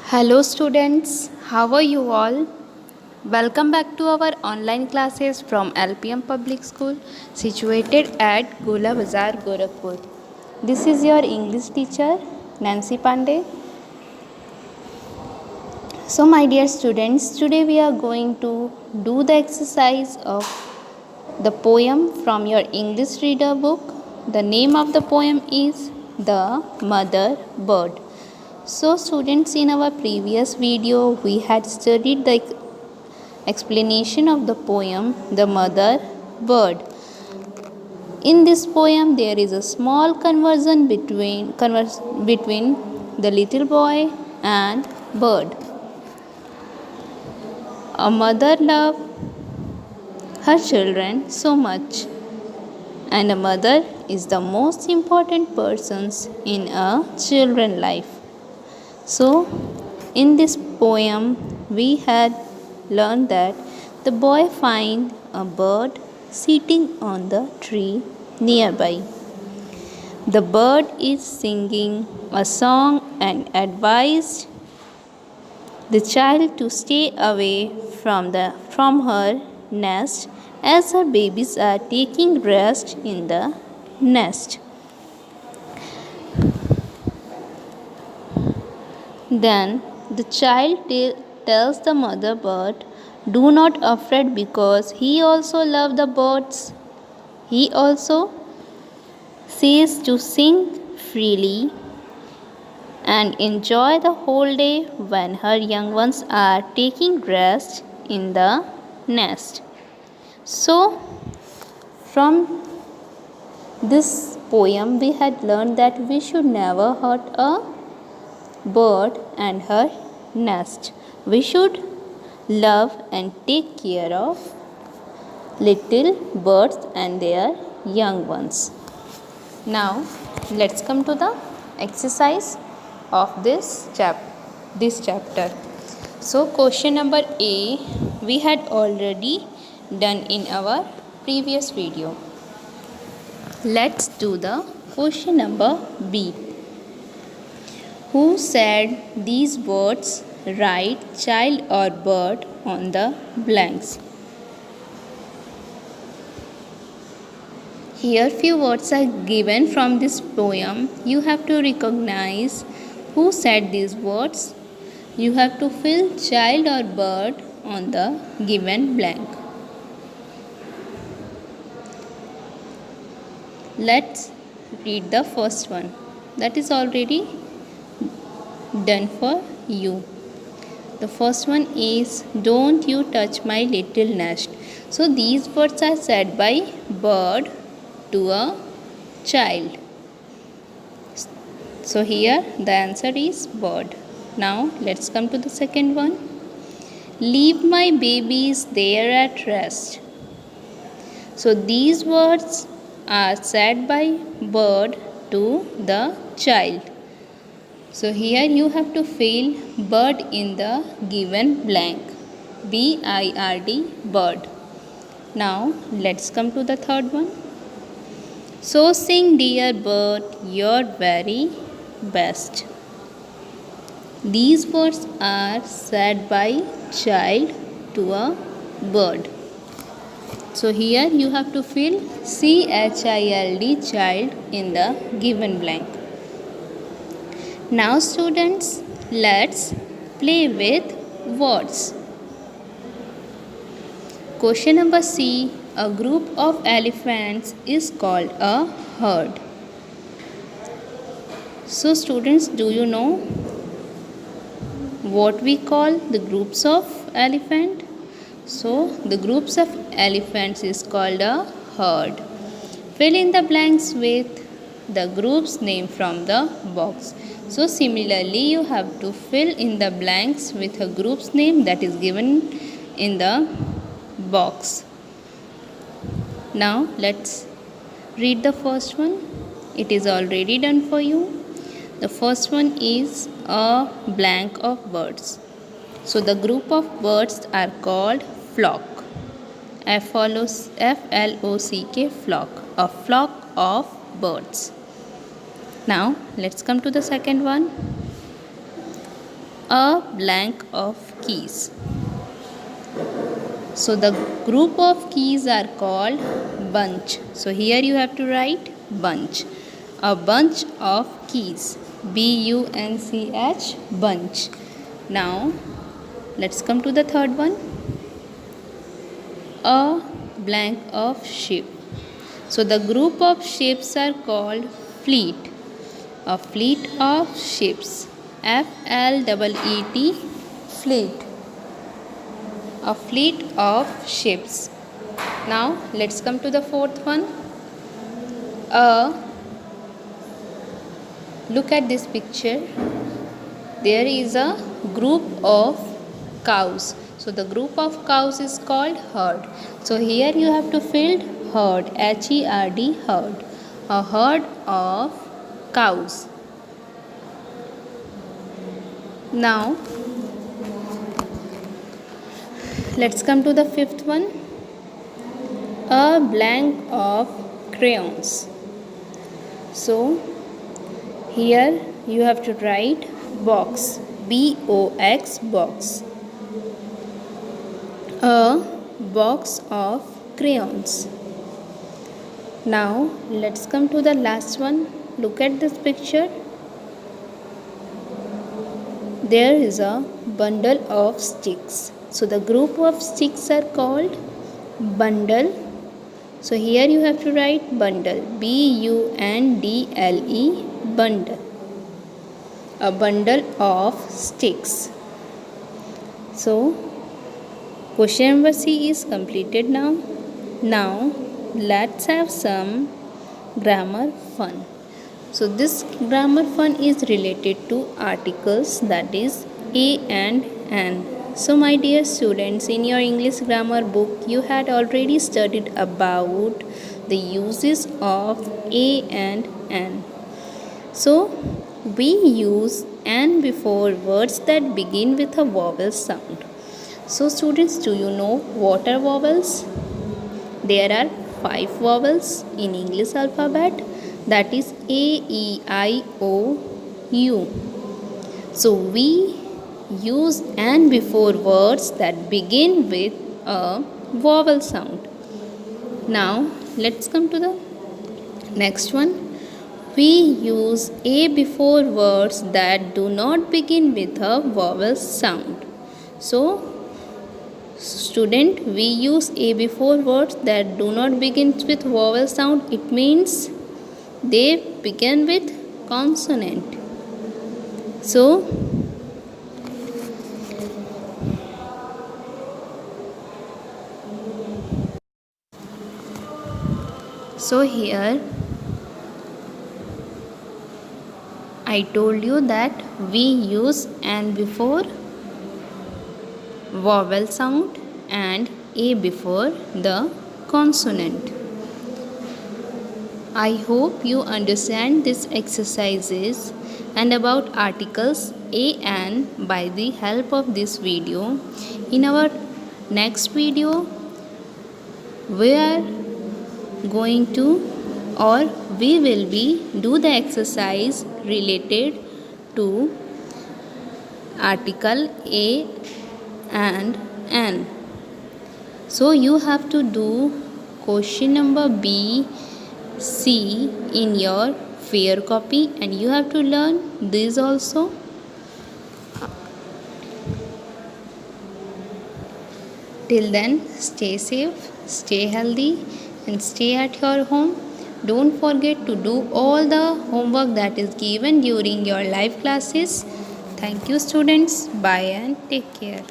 Hello students, how are you all? Welcome back to our online classes from LPM Public School situated at Gola Bazar, Gorakhpur. This is your English teacher Nancy Pandey. So my dear students, today we are going to do the exercise of the poem from your English reader book. The name of the poem is The Mother Bird. So students, in our previous video we had studied the explanation of the poem The Mother Bird. In this poem there is a small conversion between the little boy and bird. A mother loves her children so much, and a mother is the most important person in a children's life. So, in this poem, we had learned that the boy finds a bird sitting on the tree nearby. The bird is singing a song and advised the child to stay away from her nest as her babies are taking rest in the nest. Then the child tells the mother bird, "Do not afraid because he also loves the birds. He also says to sing freely and enjoy the whole day when her young ones are taking rest in the nest." So, from this poem, we had learned that we should never hurt a bird and her nest. We should love and take care of little birds and their young ones. Now, let's come to the exercise of this chapter. So, question number A we had already done in our previous video. Let's do the question number B. Who said these words? Write child or bird on the blanks. Here few words are given from this poem. You have to recognize who said these words. You have to fill child or bird on the given blank. Let's read the first one. That is already done for you. The first one is, "Don't you touch my little nest." So these words are said by bird to a child. So here the answer is bird. Now let's come to the second one. "Leave my babies there at rest." So these words are said by bird to the child. So here you have to fill bird in the given blank. B-I-R-D, bird. Now let's come to the third one. "So sing, dear bird, your very best." These words are said by child to a bird. So here you have to fill C-H-I-L-D, child, in the given blank. Now students, let's play with words. Question number C. A group of elephants is called a herd. So students, do you know what we call the groups of elephant? So the groups of elephants is called a herd. Fill in the blanks with the group's name from the box. So similarly you have to fill in the blanks with a group's name that is given in the box. Now let's read the first one. It is already done for you. The first one is a blank of birds. So the group of birds are called flock. F-L-O-C-K, flock. A flock of birds. Now let's come to the second one. A blank of keys. So the group of keys are called bunch. So here you have to write bunch. A bunch of keys. bunch, bunch. Now let's come to the third one. A blank of ship. So the group of ships are called fleet. A fleet of ships. FLEET, fleet. A fleet of ships. Now let's come to the fourth one. Look at this picture. There is a group of cows. So the group of cows is called herd. So here you have to fill herd, HERD, herd. A herd of cows. Now let's come to the fifth one. A blank of crayons. So here you have to write box, BOX, box. A box of crayons. Now let's come to the last one. Look at this picture. There is a bundle of sticks. So the group of sticks are called bundle. So here you have to write bundle, BUNDLE, bundle. A bundle of sticks. So question number C is completed now. Now let's have some grammar fun. So this grammar fun is related to articles, that is a and an. So my dear students, in your English grammar book you had already studied about the uses of a and an. So we use and before words that begin with a vowel sound. So students, do you know what are vowels? There are 5 vowels in English alphabet, that is A, E, I, O, U. So we use and before words that begin with a vowel sound. Now let's come to the next one. We use a before words that do not begin with a vowel sound. So student, we use a before words that do not begin with vowel sound. It means they begin with consonant. So here I told you that we use and before vowel sound and a before the consonant. I hope you understand these exercises and about articles a and by the help of this video. In our next video, we are going to we will be do the exercise related to article a and an. So you have to do question number B, C in your fair copy, and you have to learn this also. Till then, stay safe, stay healthy, and stay at your home. Don't forget to do all the homework that is given during your live classes. Thank you, students. Bye and take care.